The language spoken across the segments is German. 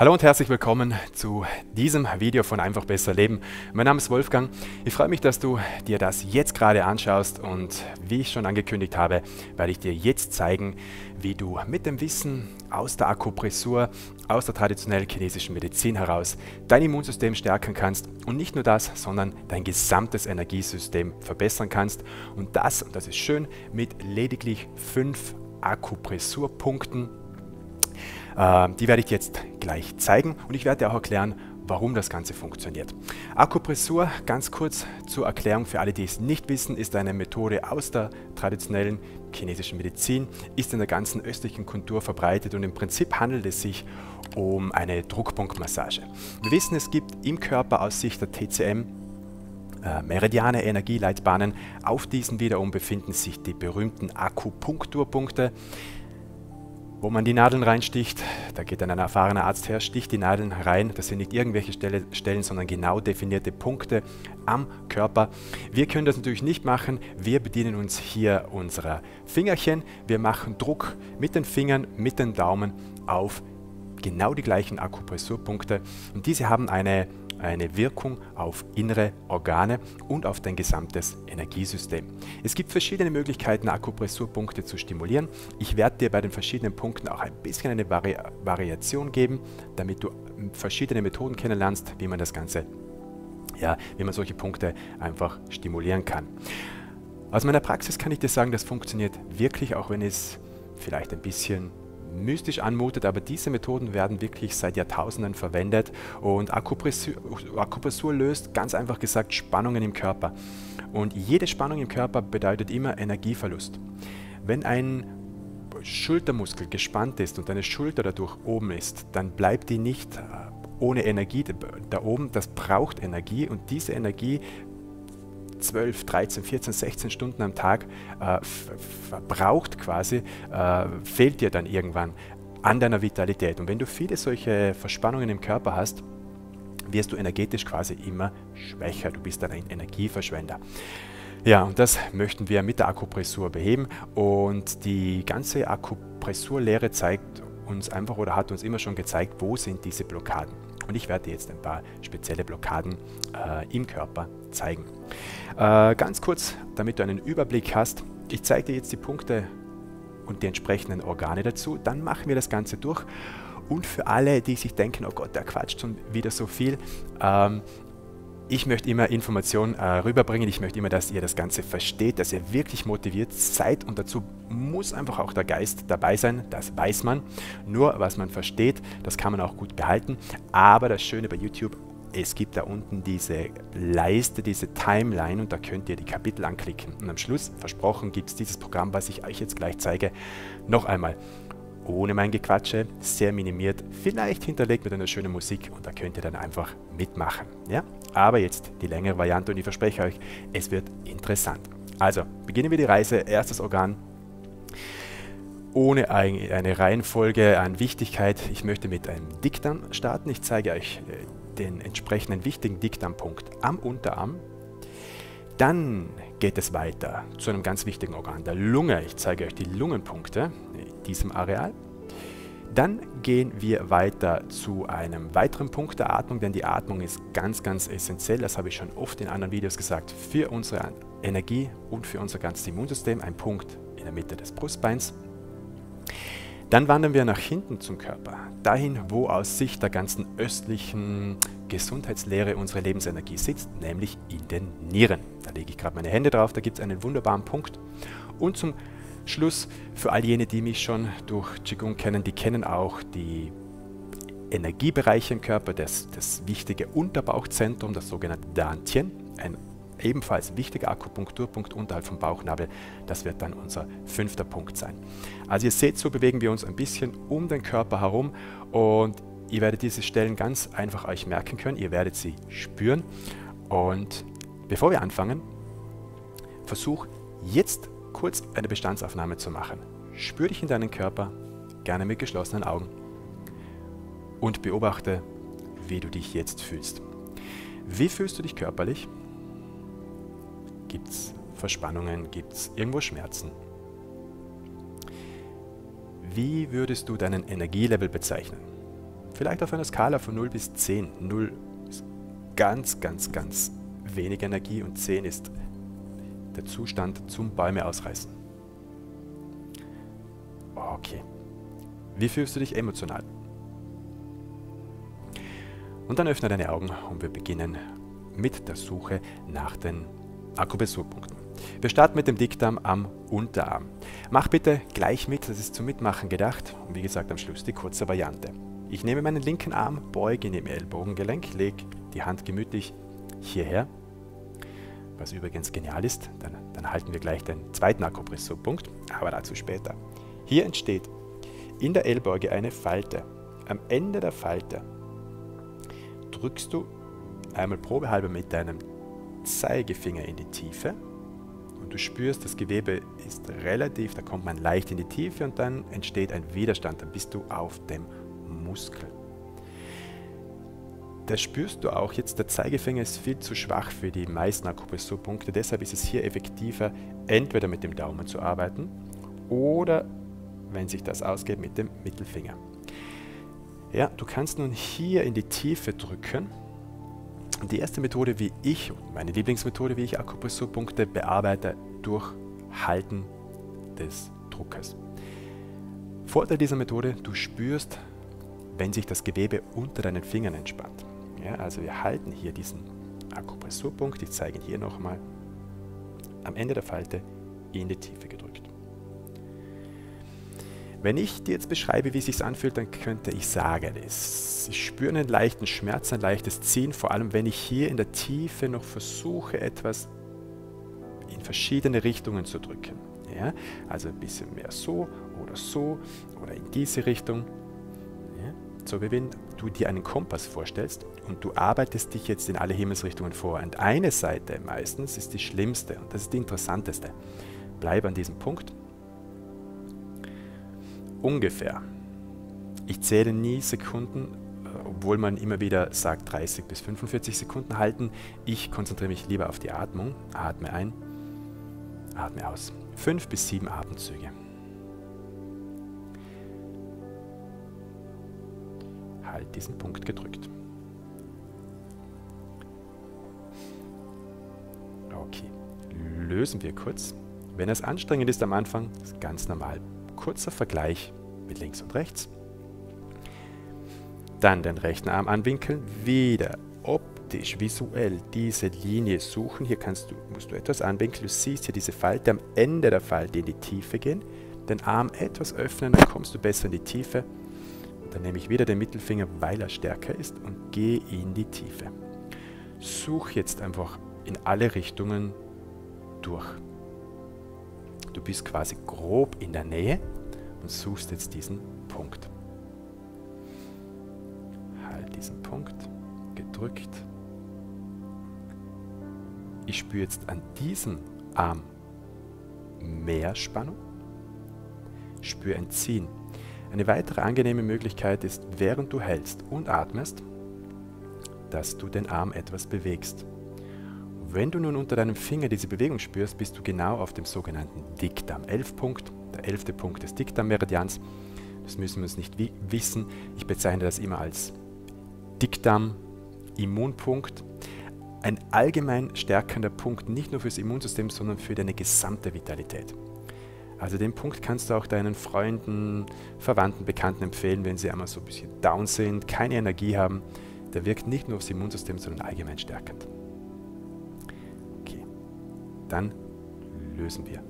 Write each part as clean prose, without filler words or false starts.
Hallo und herzlich willkommen zu diesem Video von Einfach besser leben. Mein Name ist Wolfgang. Ich freue mich, dass du dir das jetzt gerade anschaust und wie ich schon angekündigt habe, werde ich dir jetzt zeigen, wie du mit dem Wissen aus der Akupressur, aus der traditionellen chinesischen Medizin heraus dein Immunsystem stärken kannst und nicht nur das, sondern dein gesamtes Energiesystem verbessern kannst und das ist schön, mit lediglich 5 Akupressurpunkten. Die werde ich dir jetzt gleich zeigen und ich werde dir auch erklären, warum das Ganze funktioniert. Akupressur, ganz kurz zur Erklärung für alle, die es nicht wissen, ist eine Methode aus der traditionellen chinesischen Medizin, ist in der ganzen östlichen Kultur verbreitet und im Prinzip handelt es sich um eine Druckpunktmassage. Wir wissen, es gibt im Körper aus Sicht der TCM Meridiane, Energieleitbahnen. Auf diesen wiederum befinden sich die berühmten Akupunkturpunkte, wo man die Nadeln reinsticht. Da geht dann ein erfahrener Arzt her, sticht die Nadeln rein. Das sind nicht irgendwelche Stellen, sondern genau definierte Punkte am Körper. Wir können das natürlich nicht machen. Wir bedienen uns hier unserer Fingerchen. Wir machen Druck mit den Fingern, mit den Daumen auf genau die gleichen Akupressurpunkte. Und diese haben eine Wirkung auf innere Organe und auf dein gesamtes Energiesystem. Es gibt verschiedene Möglichkeiten, Akupressurpunkte zu stimulieren. Ich werde dir bei den verschiedenen Punkten auch ein bisschen eine Variation geben, damit du verschiedene Methoden kennenlernst, wie man das Ganze, wie man solche Punkte einfach stimulieren kann. Aus meiner Praxis kann ich dir sagen, das funktioniert wirklich, auch wenn es vielleicht ein bisschen mystisch anmutet, aber diese Methoden werden wirklich seit Jahrtausenden verwendet und Akupressur löst ganz einfach gesagt Spannungen im Körper und jede Spannung im Körper bedeutet immer Energieverlust. Wenn ein Schultermuskel gespannt ist und deine Schulter dadurch oben ist, dann bleibt die nicht ohne Energie da oben, das braucht Energie und diese Energie 12, 13, 14, 16 Stunden am Tag verbraucht quasi, fehlt dir dann irgendwann an deiner Vitalität. Und wenn du viele solche Verspannungen im Körper hast, wirst du energetisch quasi immer schwächer. Du bist dann ein Energieverschwender. Ja, und das möchten wir mit der Akupressur beheben. Und die ganze Akupressurlehre zeigt uns einfach oder hat uns immer schon gezeigt, wo sind diese Blockaden. Und ich werde dir jetzt ein paar spezielle Blockaden im Körper zeigen. Ganz kurz, damit du einen Überblick hast, ich zeige dir jetzt die Punkte und die entsprechenden Organe dazu, dann machen wir das Ganze durch. Und für alle, die sich denken, oh Gott, der quatscht schon wieder so viel, ich möchte immer Informationen rüberbringen, ich möchte immer, dass ihr das Ganze versteht, dass ihr wirklich motiviert seid und dazu muss einfach auch der Geist dabei sein, das weiß man. Nur was man versteht, das kann man auch gut behalten, aber das Schöne bei YouTube, es gibt da unten diese Leiste, diese Timeline und da könnt ihr die Kapitel anklicken und am Schluss, versprochen, gibt es dieses Programm, was ich euch jetzt gleich zeige, noch einmal. Ohne mein Gequatsche, sehr minimiert, vielleicht hinterlegt mit einer schönen Musik und da könnt ihr dann einfach mitmachen. Ja? Aber jetzt die längere Variante und ich verspreche euch, es wird interessant. Also, beginnen wir die Reise. Erstes Organ, ohne eine Reihenfolge an Wichtigkeit. Ich möchte mit einem Dickdarm starten. Ich zeige euch den entsprechenden wichtigen Dickdarmpunkt am Unterarm. Dann geht es weiter zu einem ganz wichtigen Organ, der Lunge. Ich zeige euch die Lungenpunkte in diesem Areal. Dann gehen wir weiter zu einem weiteren Punkt der Atmung, denn die Atmung ist ganz, ganz essentiell. Das habe ich schon oft in anderen Videos gesagt, für unsere Energie und für unser ganzes Immunsystem. Ein Punkt in der Mitte des Brustbeins. Dann wandern wir nach hinten zum Körper, dahin, wo aus Sicht der ganzen östlichen Gesundheitslehre unsere Lebensenergie sitzt, nämlich in den Nieren. Da lege ich gerade meine Hände drauf, da gibt es einen wunderbaren Punkt. Und zum Schluss, für all jene, die mich schon durch Qigong kennen, die kennen auch die Energiebereiche im Körper, das wichtige Unterbauchzentrum, das sogenannte Dantian, ein ebenfalls wichtiger Akupunkturpunkt unterhalb vom Bauchnabel, das wird dann unser 5. Punkt sein. Also ihr seht, so bewegen wir uns ein bisschen um den Körper herum und ihr werdet diese Stellen ganz einfach euch merken können, ihr werdet sie spüren und bevor wir anfangen, versuch jetzt kurz eine Bestandsaufnahme zu machen. Spür dich in deinen Körper, gerne mit geschlossenen Augen und beobachte, wie du dich jetzt fühlst. Wie fühlst du dich körperlich? Gibt es Verspannungen? Gibt es irgendwo Schmerzen? Wie würdest du deinen Energielevel bezeichnen? Vielleicht auf einer Skala von 0 bis 10. 0 ist ganz, ganz, ganz wenig Energie und 10 ist der Zustand zum Bäume ausreißen. Okay. Wie fühlst du dich emotional? Und dann öffne deine Augen und wir beginnen mit der Suche nach den Akupressurpunkten. Wir starten mit dem Dickdarm am Unterarm. Mach bitte gleich mit, das ist zum Mitmachen gedacht. Und wie gesagt, am Schluss die kurze Variante. Ich nehme meinen linken Arm, beuge ihn im Ellbogengelenk, lege die Hand gemütlich hierher. Was übrigens genial ist, dann halten wir gleich den zweiten Akupressurpunkt, aber dazu später. Hier entsteht in der Ellbeuge eine Falte. Am Ende der Falte drückst du einmal probehalber mit deinem Zeigefinger in die Tiefe und du spürst, das Gewebe ist relativ, da kommt man leicht in die Tiefe und dann entsteht ein Widerstand, dann bist du auf dem Muskel. Das spürst du auch jetzt, der Zeigefinger ist viel zu schwach für die meisten Akupressurpunkte, deshalb ist es hier effektiver, entweder mit dem Daumen zu arbeiten oder, wenn sich das ausgeht, mit dem Mittelfinger. Ja, du kannst nun hier in die Tiefe drücken. Die erste Methode, meine Lieblingsmethode, wie ich Akupressurpunkte bearbeite, durch Halten des Druckers. Vorteil dieser Methode, du spürst, wenn sich das Gewebe unter deinen Fingern entspannt. Ja, also wir halten hier diesen Akupressurpunkt, ich zeige ihn hier nochmal, am Ende der Falte in die Tiefe gedrückt. Wenn ich dir jetzt beschreibe, wie es sich anfühlt, dann könnte ich sagen, ich spüre einen leichten Schmerz, ein leichtes Ziehen, vor allem wenn ich hier in der Tiefe noch versuche, etwas in verschiedene Richtungen zu drücken. Ja? Also ein bisschen mehr so oder in diese Richtung. Ja? So wie wenn du dir einen Kompass vorstellst und du arbeitest dich jetzt in alle Himmelsrichtungen vor. Und eine Seite meistens ist die schlimmste und das ist die interessanteste. Bleib an diesem Punkt. Ungefähr. Ich zähle nie Sekunden, obwohl man immer wieder sagt 30 bis 45 Sekunden halten. Ich konzentriere mich lieber auf die Atmung. Atme ein, atme aus. 5 bis 7 Atemzüge. Halt diesen Punkt gedrückt. Okay, lösen wir kurz. Wenn es anstrengend ist am Anfang, ist ganz normal. Kurzer Vergleich mit links und rechts. Dann den rechten Arm anwinkeln, wieder optisch, visuell diese Linie suchen. Hier musst du etwas anwinkeln, du siehst hier diese Falte, am Ende der Falte in die Tiefe gehen, den Arm etwas öffnen, dann kommst du besser in die Tiefe. Dann nehme ich wieder den Mittelfinger, weil er stärker ist und gehe in die Tiefe. Such jetzt einfach in alle Richtungen durch. Du bist quasi grob in der Nähe und suchst jetzt diesen Punkt. Halt diesen Punkt, gedrückt. Ich spüre jetzt an diesem Arm mehr Spannung, spüre ein Ziehen. Eine weitere angenehme Möglichkeit ist, während du hältst und atmest, dass du den Arm etwas bewegst. Wenn du nun unter deinem Finger diese Bewegung spürst, bist du genau auf dem sogenannten Dickdarm-11-Punkt, der 11. Punkt des Dickdarm-Meridians. Das müssen wir uns nicht wissen. Ich bezeichne das immer als Dickdarm-Immunpunkt. Ein allgemein stärkender Punkt, nicht nur fürs Immunsystem, sondern für deine gesamte Vitalität. Also den Punkt kannst du auch deinen Freunden, Verwandten, Bekannten empfehlen, wenn sie einmal so ein bisschen down sind, keine Energie haben. Der wirkt nicht nur aufs Immunsystem, sondern allgemein stärkend. Dann lösen wir.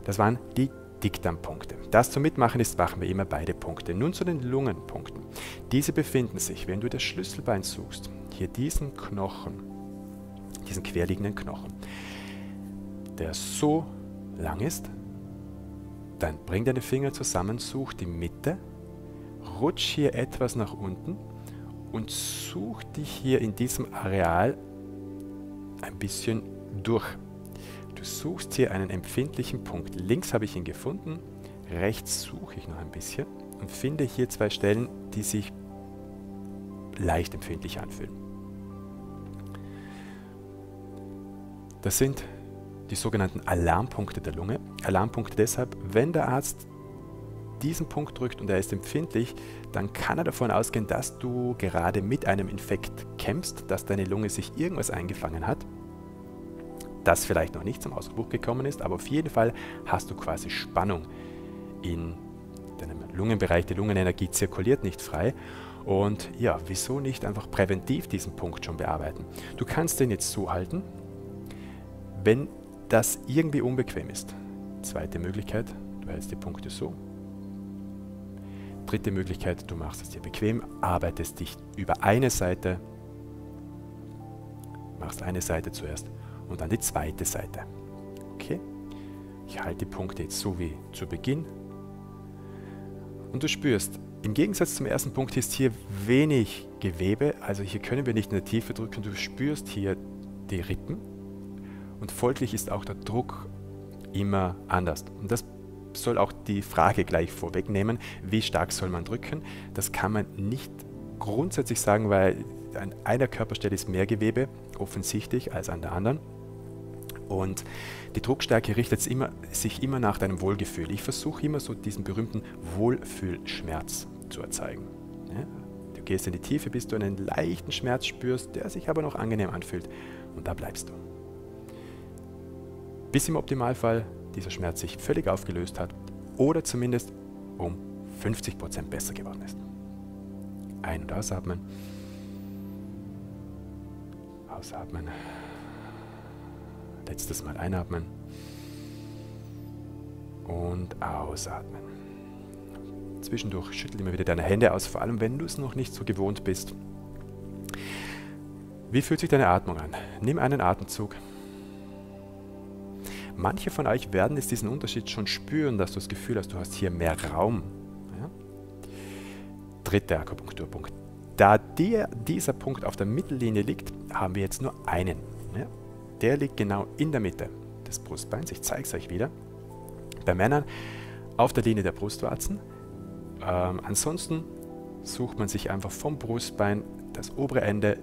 Das waren die Dickdarmpunkte. Das zum Mitmachen ist, machen wir immer beide Punkte. Nun zu den Lungenpunkten. Diese befinden sich, wenn du das Schlüsselbein suchst, hier diesen Knochen, diesen querliegenden Knochen, der so lang ist, dann bring deine Finger zusammen, such die Mitte, rutsch hier etwas nach unten und such dich hier in diesem Areal ein bisschen durch. Du suchst hier einen empfindlichen Punkt. Links habe ich ihn gefunden, rechts suche ich noch ein bisschen und finde hier 2 Stellen, die sich leicht empfindlich anfühlen. Das sind die sogenannten Alarmpunkte der Lunge. Alarmpunkte deshalb, wenn der Arzt diesen Punkt drückt und er ist empfindlich, dann kann er davon ausgehen, dass du gerade mit einem Infekt kämpfst, dass deine Lunge sich irgendwas eingefangen hat, das vielleicht noch nicht zum Ausbruch gekommen ist, aber auf jeden Fall hast du quasi Spannung in deinem Lungenbereich. Die Lungenenergie zirkuliert nicht frei. Und ja, wieso nicht einfach präventiv diesen Punkt schon bearbeiten? Du kannst den jetzt so halten, wenn das irgendwie unbequem ist. Zweite Möglichkeit, du hältst die Punkte so. Dritte Möglichkeit, du machst es dir bequem, arbeitest dich über eine Seite, machst eine Seite zuerst und dann die zweite Seite. Okay? Ich halte die Punkte jetzt so wie zu Beginn. Und du spürst, im Gegensatz zum ersten Punkt ist hier wenig Gewebe, also hier können wir nicht in der Tiefe drücken, du spürst hier die Rippen und folglich ist auch der Druck immer anders. Und das soll auch die Frage gleich vorwegnehmen, wie stark soll man drücken? Das kann man nicht grundsätzlich sagen, weil an einer Körperstelle ist mehr Gewebe offensichtlich als an der anderen. Und die Druckstärke richtet sich immer nach deinem Wohlgefühl. Ich versuche immer so diesen berühmten Wohlfühlschmerz zu erzeugen. Ja? Du gehst in die Tiefe, bis du einen leichten Schmerz spürst, der sich aber noch angenehm anfühlt. Und da bleibst du. Bis im Optimalfall dieser Schmerz sich völlig aufgelöst hat oder zumindest um 50% besser geworden ist. Ein- und ausatmen. Ausatmen. Letztes Mal einatmen und ausatmen. Zwischendurch schüttel immer wieder deine Hände aus, vor allem wenn du es noch nicht so gewohnt bist. Wie fühlt sich deine Atmung an? Nimm einen Atemzug. Manche von euch werden jetzt diesen Unterschied schon spüren, dass du das Gefühl hast, du hast hier mehr Raum. Ja? Dritter Akupunkturpunkt. Da dieser Punkt auf der Mittellinie liegt, haben wir jetzt nur einen. Ja? Der liegt genau in der Mitte des Brustbeins. Ich zeige es euch wieder. Bei Männern auf der Linie der Brustwarzen. Ansonsten sucht man sich einfach vom Brustbein das obere Ende,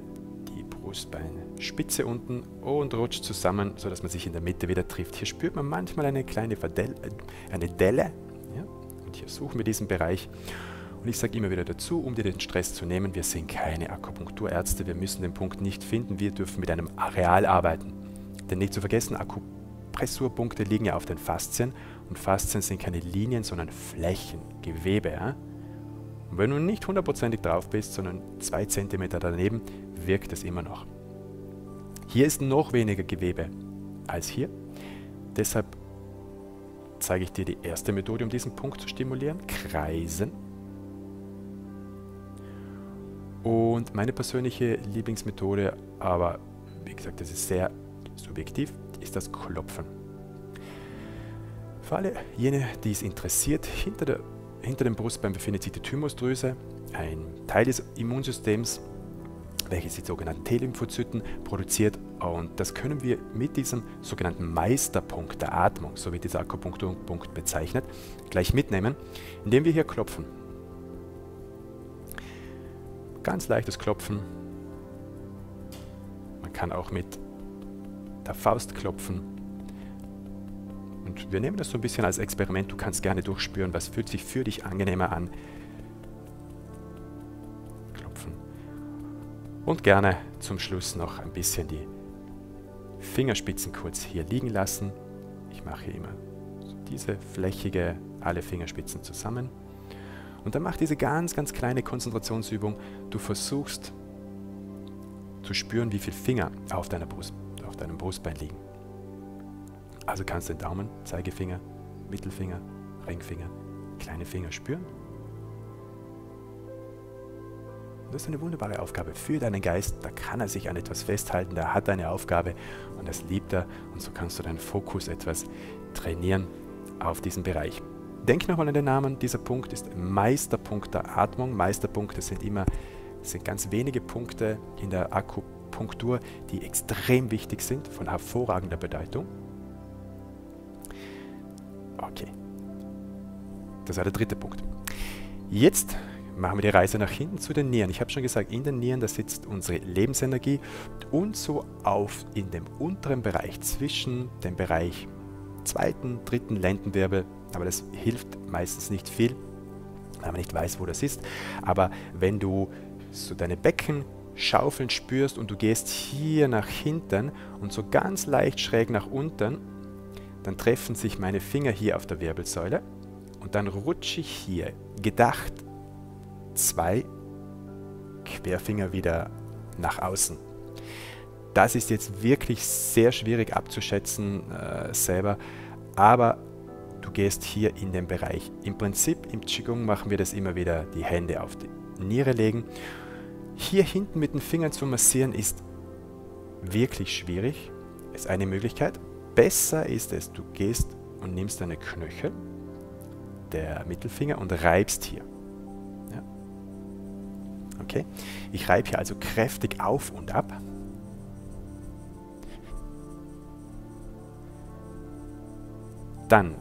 die Brustbeinspitze unten und rutscht zusammen, sodass man sich in der Mitte wieder trifft. Hier spürt man manchmal eine kleine Delle. Ja? Und hier suchen wir diesen Bereich. Und ich sage immer wieder dazu, um dir den Stress zu nehmen, wir sind keine Akupunkturärzte, wir müssen den Punkt nicht finden, wir dürfen mit einem Areal arbeiten. Denn nicht zu vergessen, Akupressurpunkte liegen ja auf den Faszien und Faszien sind keine Linien, sondern Flächen, Gewebe. Ja? Und wenn du nicht hundertprozentig drauf bist, sondern 2 cm daneben, wirkt es immer noch. Hier ist noch weniger Gewebe als hier. Deshalb zeige ich dir die erste Methode, um diesen Punkt zu stimulieren. Kreisen. Und meine persönliche Lieblingsmethode, aber wie gesagt, das ist sehr subjektiv, ist das Klopfen. Für alle jene, die es interessiert, hinter dem Brustbein befindet sich die Thymusdrüse, ein Teil des Immunsystems, welches die sogenannten T-Lymphozyten produziert. Und das können wir mit diesem sogenannten Meisterpunkt der Atmung, so wird dieser Akupunkturpunkt bezeichnet, gleich mitnehmen, indem wir hier klopfen. Ganz leichtes Klopfen. Man kann auch mit der Faust klopfen. Und wir nehmen das so ein bisschen als Experiment. Du kannst gerne durchspüren, was fühlt sich für dich angenehmer an. Klopfen. Und gerne zum Schluss noch ein bisschen die Fingerspitzen kurz hier liegen lassen. Ich mache hier immer so diese flächige, alle Fingerspitzen zusammen. Und dann mach diese ganz, ganz kleine Konzentrationsübung. Du versuchst zu spüren, wie viele Finger auf deinem Brustbein liegen. Also kannst du den Daumen, Zeigefinger, Mittelfinger, Ringfinger, kleine Finger spüren. Und das ist eine wunderbare Aufgabe für deinen Geist. Da kann er sich an etwas festhalten, der hat eine Aufgabe und das liebt er. Und so kannst du deinen Fokus etwas trainieren auf diesen Bereich. Denk nochmal an den Namen, dieser Punkt ist Meisterpunkt der Atmung. Meisterpunkte sind ganz wenige Punkte in der Akupunktur, die extrem wichtig sind, von hervorragender Bedeutung. Okay, das war der dritte Punkt. Jetzt machen wir die Reise nach hinten zu den Nieren. Ich habe schon gesagt, in den Nieren, da sitzt unsere Lebensenergie und so in dem unteren Bereich, zwischen dem Bereich zweiten, dritten Lendenwirbel aber das hilft meistens nicht viel, weil man nicht weiß, wo das ist. Aber wenn du so deine Beckenschaufeln spürst und du gehst hier nach hinten und so ganz leicht schräg nach unten, dann treffen sich meine Finger hier auf der Wirbelsäule und dann rutsche ich hier, gedacht, 2 Querfinger wieder nach außen. Das ist jetzt wirklich sehr schwierig abzuschätzen selber, aber du gehst hier in den Bereich. Im Prinzip im Qigong machen wir das immer wieder, die Hände auf die Niere legen. Hier hinten mit den Fingern zu massieren ist wirklich schwierig, ist eine Möglichkeit. Besser ist es, du gehst und nimmst deine Knöchel, der Mittelfinger und reibst hier. Ja. Okay, ich reibe hier also kräftig auf und ab. Dann,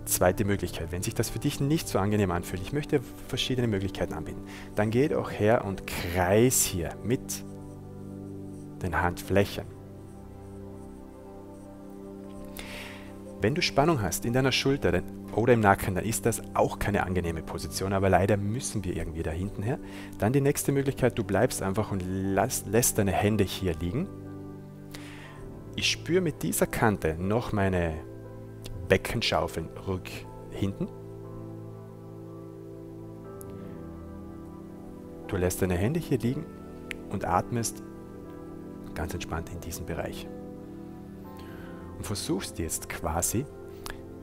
zweite Möglichkeit, wenn sich das für dich nicht so angenehm anfühlt, ich möchte verschiedene Möglichkeiten anbieten, dann geh doch her und kreis hier mit den Handflächen. Wenn du Spannung hast in deiner Schulter oder im Nacken, dann ist das auch keine angenehme Position, aber leider müssen wir irgendwie da hinten her. Dann die nächste Möglichkeit, du bleibst einfach und lässt deine Hände hier liegen. Ich spüre mit dieser Kante noch meine Beckenschaufeln hinten. Du lässt deine Hände hier liegen und atmest ganz entspannt in diesen Bereich. Und versuchst jetzt quasi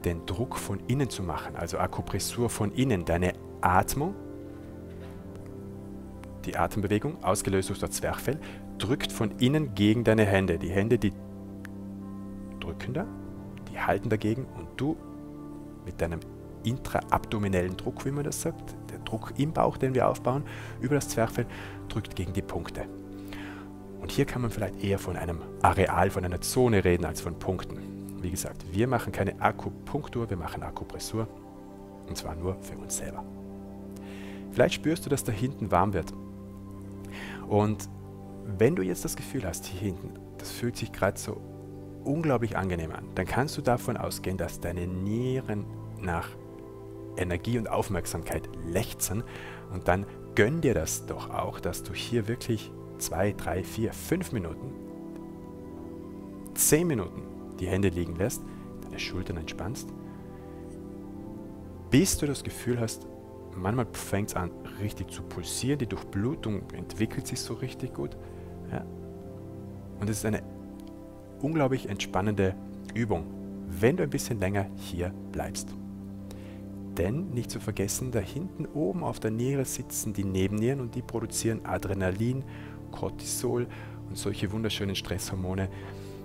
den Druck von innen zu machen, also Akupressur von innen, deine Atmung, die Atembewegung, ausgelöst durch das Zwerchfell, drückt von innen gegen deine Hände. Die Hände, die drücken da, die halten dagegen und du mit deinem intraabdominellen Druck, wie man das sagt, der Druck im Bauch, den wir aufbauen, über das Zwerchfell, drückt gegen die Punkte. Und hier kann man vielleicht eher von einem Areal, von einer Zone reden, als von Punkten. Wie gesagt, wir machen keine Akupunktur, wir machen Akupressur. Und zwar nur für uns selber. Vielleicht spürst du, dass da hinten warm wird. Und wenn du jetzt das Gefühl hast, hier hinten, das fühlt sich gerade so unglaublich angenehm an, dann kannst du davon ausgehen, dass deine Nieren nach Energie und Aufmerksamkeit lechzen. Und dann gönn dir das doch auch, dass du hier wirklich 2, 3, 4, 5 Minuten, 10 Minuten die Hände liegen lässt, deine Schultern entspannst, bis du das Gefühl hast, manchmal fängt es an richtig zu pulsieren, die Durchblutung entwickelt sich so richtig gut. Ja. Und es ist eine unglaublich entspannende Übung, wenn du ein bisschen länger hier bleibst. Denn, nicht zu vergessen, da hinten oben auf der Niere sitzen die Nebennieren und die produzieren Adrenalin, Cortisol und solche wunderschönen Stresshormone.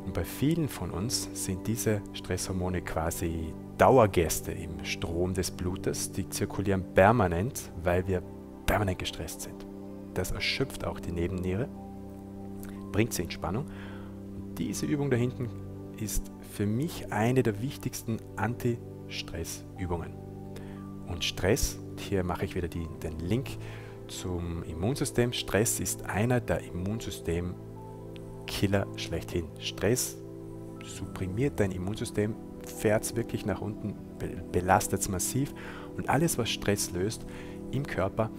Und bei vielen von uns sind diese Stresshormone quasi Dauergäste im Strom des Blutes. Die zirkulieren permanent, weil wir permanent gestresst sind. Das erschöpft auch die Nebenniere, bringt sie in Spannung. Und diese Übung da hinten ist für mich eine der wichtigsten Anti-Stress-Übungen. Und Stress, hier mache ich wieder den Link zum Immunsystem. Stress ist einer der Immunsystem-Killer schlechthin. Stress supprimiert dein Immunsystem, fährt es wirklich nach unten, belastet es massiv. Und alles, was Stress löst im Körper,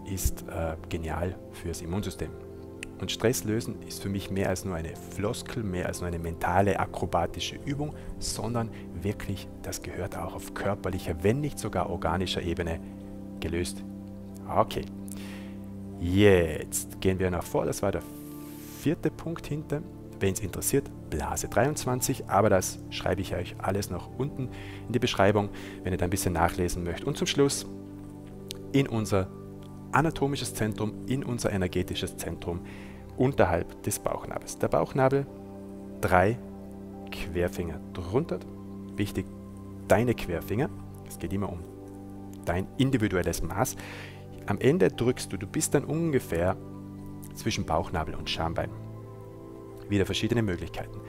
ist genial fürs Immunsystem. Und Stress lösen ist für mich mehr als nur eine Floskel, mehr als nur eine mentale, akrobatische Übung, sondern wirklich, das gehört auch auf körperlicher, wenn nicht sogar organischer Ebene gelöst. Okay, jetzt gehen wir nach vor, das war der 4. Punkt hinten. Wen es interessiert, Blase 23, aber das schreibe ich euch alles noch unten in die Beschreibung, wenn ihr da ein bisschen nachlesen möchtet. Und zum Schluss in unser anatomisches Zentrum, in unser energetisches Zentrum unterhalb des Bauchnabels. Der Bauchnabel, 3 Querfinger drunter. Wichtig, deine Querfinger. Es geht immer um dein individuelles Maß. Am Ende drückst du bist dann ungefähr zwischen Bauchnabel und Schambein. Wieder verschiedene Möglichkeiten.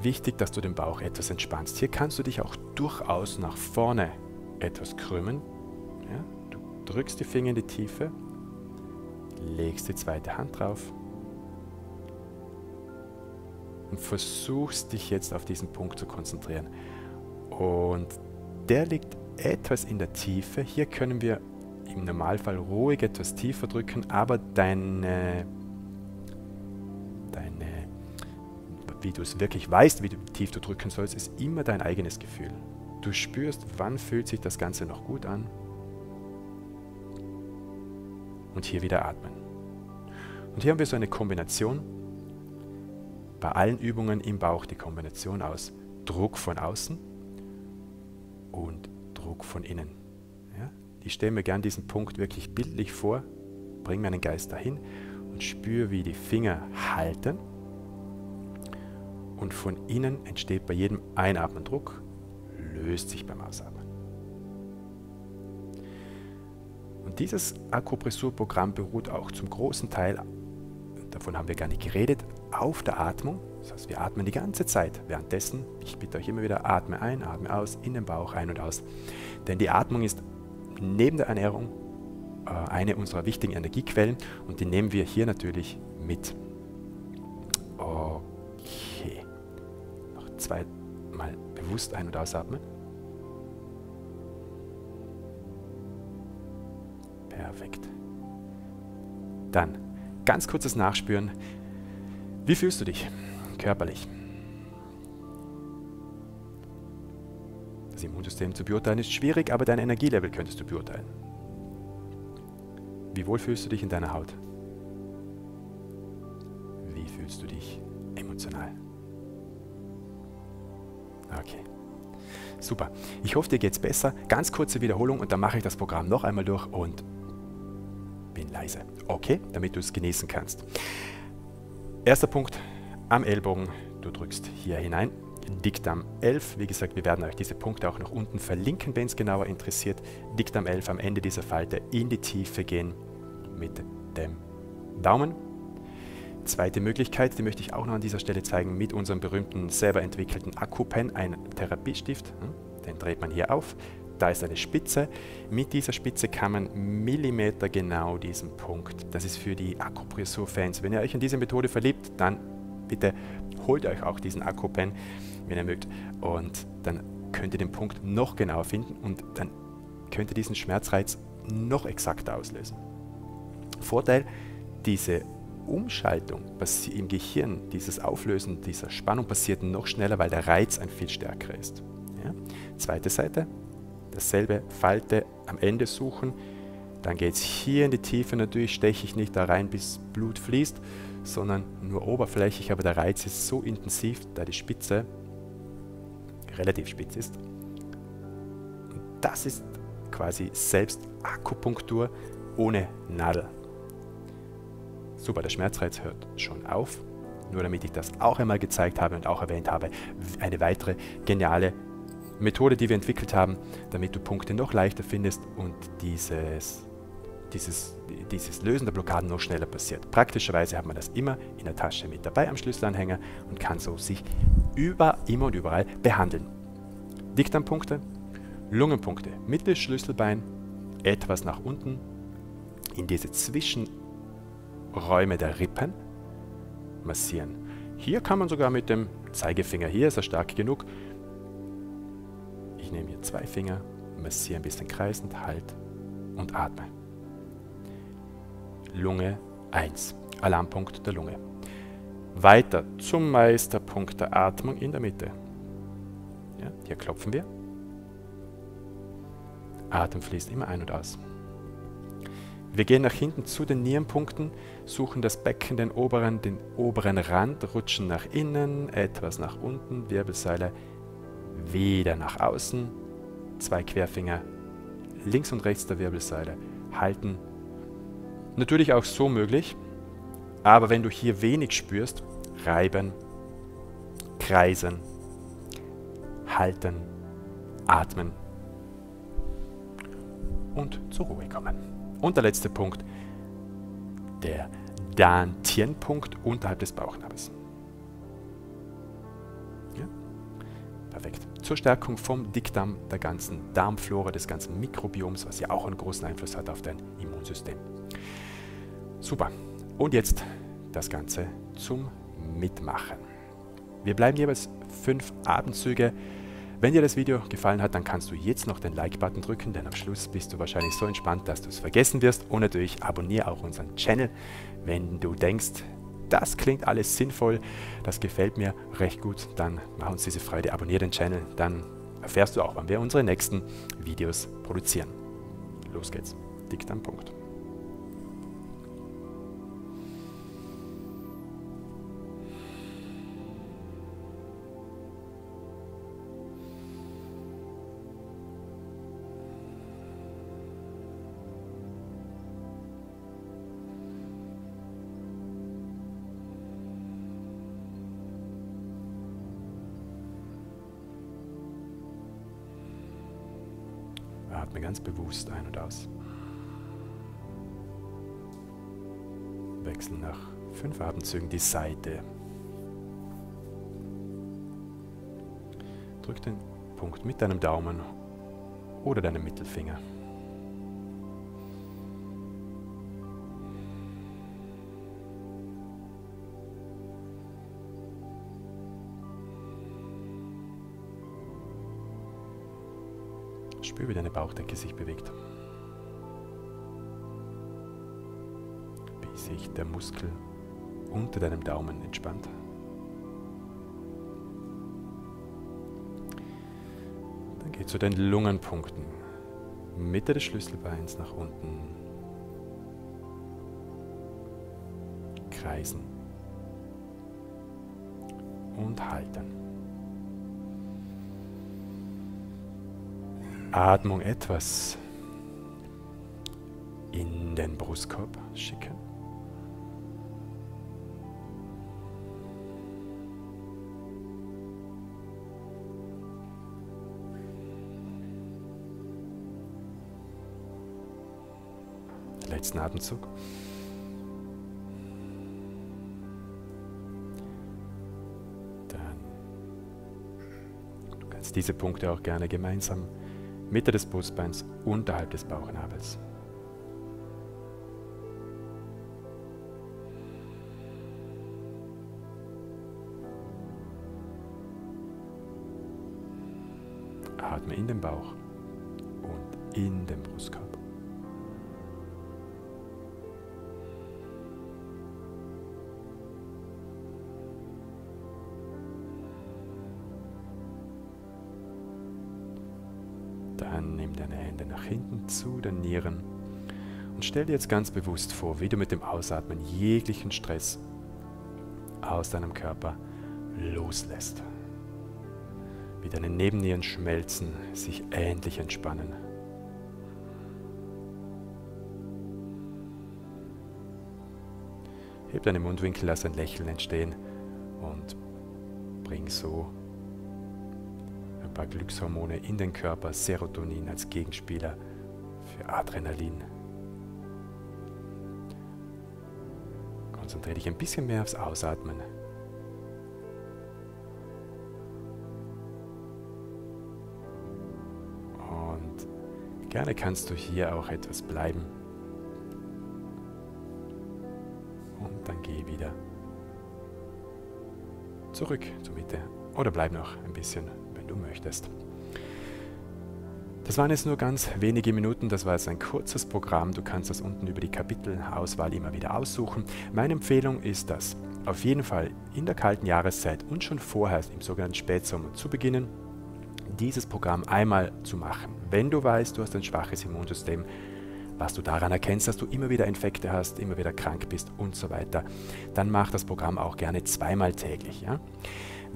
Wichtig, dass du den Bauch etwas entspannst. Hier kannst du dich auch durchaus nach vorne etwas krümmen. Ja? Du drückst die Finger in die Tiefe, legst die zweite Hand drauf und versuchst dich jetzt auf diesen Punkt zu konzentrieren. Und der liegt etwas in der Tiefe. Hier können wir im Normalfall ruhig etwas tiefer drücken, aber wie du es wirklich weißt, wie tief du drücken sollst, ist immer dein eigenes Gefühl. Du spürst, wann fühlt sich das Ganze noch gut an. Und hier wieder atmen. Und hier haben wir so eine Kombination, bei allen Übungen im Bauch die Kombination aus Druck von außen und Druck von innen. Ja? Ich stelle mir gern diesen Punkt wirklich bildlich vor, bringe meinen Geist dahin und spüre, wie die Finger halten. Und von innen entsteht bei jedem Einatmen Druck, löst sich beim Ausatmen. Und dieses Akupressurprogramm beruht auch zum großen Teil, davon haben wir gar nicht geredet, auf der Atmung. Das heißt, wir atmen die ganze Zeit. Währenddessen, ich bitte euch immer wieder, atme ein, atme aus, in den Bauch ein und aus. Denn die Atmung ist neben der Ernährung eine unserer wichtigen Energiequellen und die nehmen wir hier natürlich mit. Okay. Noch zweimal bewusst ein- und ausatmen. Perfekt. Dann ganz kurzes Nachspüren. Wie fühlst du dich körperlich? Das Immunsystem zu beurteilen ist schwierig, aber dein Energielevel könntest du beurteilen. Wie wohl fühlst du dich in deiner Haut? Wie fühlst du dich emotional? Okay. Super. Ich hoffe, dir geht es besser. Ganz kurze Wiederholung und dann mache ich das Programm noch einmal durch und bin leise. Okay, damit du es genießen kannst. Erster Punkt am Ellbogen. Du drückst hier hinein. Dickdarm 11. Wie gesagt, wir werden euch diese Punkte auch noch unten verlinken, wenn es genauer interessiert. Dickdarm 11 am Ende dieser Falte in die Tiefe gehen mit dem Daumen. Zweite Möglichkeit, die möchte ich auch noch an dieser Stelle zeigen, mit unserem berühmten, selber entwickelten Akku-Pen, ein Therapiestift. Den dreht man hier auf. Da ist eine Spitze. Mit dieser Spitze kann man Millimeter genau diesen Punkt. Das ist für die Akupressur-Fans. Wenn ihr euch in diese Methode verliebt, dann bitte holt euch auch diesen Akku-Pen, wenn ihr mögt. Und dann könnt ihr den Punkt noch genauer finden und dann könnt ihr diesen Schmerzreiz noch exakter auslösen. Vorteil, diese Umschaltung im Gehirn, dieses Auflösen dieser Spannung passiert noch schneller, weil der Reiz ein viel stärkerer ist. Ja? Zweite Seite, dasselbe Falte am Ende suchen, dann geht es hier in die Tiefe, natürlich steche ich nicht da rein, bis Blut fließt, sondern nur oberflächlich, aber der Reiz ist so intensiv, da die Spitze relativ spitz ist. Und das ist quasi selbst Akupunktur ohne Nadel. Super, der Schmerzreiz hört schon auf, nur damit ich das auch einmal gezeigt habe und auch erwähnt habe, eine weitere geniale Methode, die wir entwickelt haben, damit du Punkte noch leichter findest und dieses Lösen der Blockaden noch schneller passiert. Praktischerweise hat man das immer in der Tasche mit dabei am Schlüsselanhänger und kann so sich immer und überall behandeln. Dickdarmpunkte, Lungenpunkte, Mitte Schlüsselbein, etwas nach unten in diese Zwischenräume der Rippen massieren. Hier kann man sogar mit dem Zeigefinger, hier ist er stark genug. Ich nehme hier 2 Finger, massiere ein bisschen kreisend, halt und atme. Lunge 1, Alarmpunkt der Lunge. Weiter zum Meisterpunkt der Atmung in der Mitte. Ja, hier klopfen wir. Atem fließt immer ein und aus. Wir gehen nach hinten zu den Nierenpunkten, suchen das Becken, den oberen Rand, rutschen nach innen, etwas nach unten, Wirbelsäule wieder nach außen, 2 Querfinger links und rechts der Wirbelsäule halten. Natürlich auch so möglich, aber wenn du hier wenig spürst, reiben, kreisen, halten, atmen und zur Ruhe kommen. Und der letzte Punkt, der Dantian-Punkt unterhalb des Bauchnabels. Ja? Perfekt. Zur Stärkung vom Dickdarm, der ganzen Darmflora, des ganzen Mikrobioms, was ja auch einen großen Einfluss hat auf dein Immunsystem. Super. Und jetzt das Ganze zum Mitmachen. Wir bleiben jeweils 5 Atemzüge Wenn dir das Video gefallen hat, dann kannst du jetzt noch den Like-Button drücken, denn am Schluss bist du wahrscheinlich so entspannt, dass du es vergessen wirst. Und natürlich abonniere auch unseren Channel, wenn du denkst, das klingt alles sinnvoll, das gefällt mir recht gut, dann mach uns diese Freude, abonniere den Channel, dann erfährst du auch, wann wir unsere nächsten Videos produzieren. Los geht's, dick am Punkt. Atme ganz bewusst ein und aus. Wechsel nach 5 Atemzügen die Seite. Drück den Punkt mit deinem Daumen oder deinem Mittelfinger. Spür, wie deine Bauchdecke sich bewegt. Wie sich der Muskel unter deinem Daumen entspannt. Dann geh zu den Lungenpunkten. Mitte des Schlüsselbeins nach unten. Kreisen. Und halten. Atmung etwas in den Brustkorb schicken. Letzten Atemzug. Dann du kannst diese Punkte auch gerne gemeinsam Mitte des Brustbeins, unterhalb des Bauchnabels. Atme in den Bauch und in den Brustkorb. Dann nimm deine Hände nach hinten zu den Nieren und stell dir jetzt ganz bewusst vor, wie du mit dem Ausatmen jeglichen Stress aus deinem Körper loslässt. Wie deine Nebennieren schmelzen, sich endlich entspannen. Heb deine Mundwinkel, lass ein Lächeln entstehen und bring so ein paar Glückshormone in den Körper, Serotonin als Gegenspieler für Adrenalin. Konzentriere dich ein bisschen mehr aufs Ausatmen. Und gerne kannst du hier auch etwas bleiben. Und dann geh wieder zurück zur Mitte. Oder bleib noch ein bisschen, wenn du möchtest. Das waren jetzt nur ganz wenige Minuten, das war jetzt ein kurzes Programm. Du kannst das unten über die Kapitelauswahl immer wieder aussuchen. Meine Empfehlung ist das, auf jeden Fall in der kalten Jahreszeit und schon vorher im sogenannten Spätsommer zu beginnen, dieses Programm einmal zu machen. Wenn du weißt, du hast ein schwaches Immunsystem, was du daran erkennst, dass du immer wieder Infekte hast, immer wieder krank bist und so weiter, dann mach das Programm auch gerne zweimal täglich. Ja?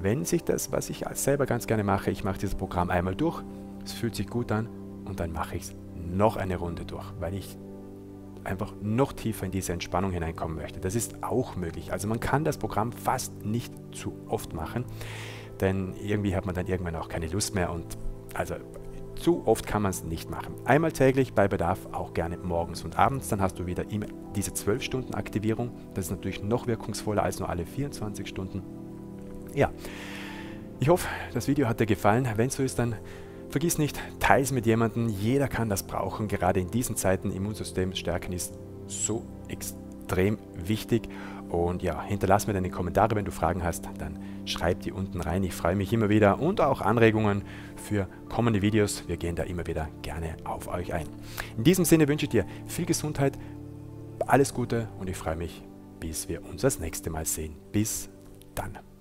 Wenn sich das, was ich selber ganz gerne mache, ich mache dieses Programm einmal durch, es fühlt sich gut an und dann mache ich es noch eine Runde durch, weil ich einfach noch tiefer in diese Entspannung hineinkommen möchte. Das ist auch möglich. Also man kann das Programm fast nicht zu oft machen, denn irgendwie hat man dann irgendwann auch keine Lust mehr und also zu oft kann man es nicht machen. Einmal täglich, bei Bedarf auch gerne morgens und abends, dann hast du wieder immer diese 12 Stunden Aktivierung. Das ist natürlich noch wirkungsvoller als nur alle 24 Stunden. Ja, ich hoffe, das Video hat dir gefallen. Wenn es so ist, dann vergiss nicht, teile es mit jemandem. Jeder kann das brauchen. Gerade in diesen Zeiten, Immunsystem stärken ist so extrem extrem wichtig. Und ja, hinterlass mir deine Kommentare, wenn du Fragen hast, dann schreib die unten rein. Ich freue mich immer wieder und auch Anregungen für kommende Videos. Wir gehen da immer wieder gerne auf euch ein. In diesem Sinne wünsche ich dir viel Gesundheit, alles Gute und ich freue mich, bis wir uns das nächste Mal sehen. Bis dann.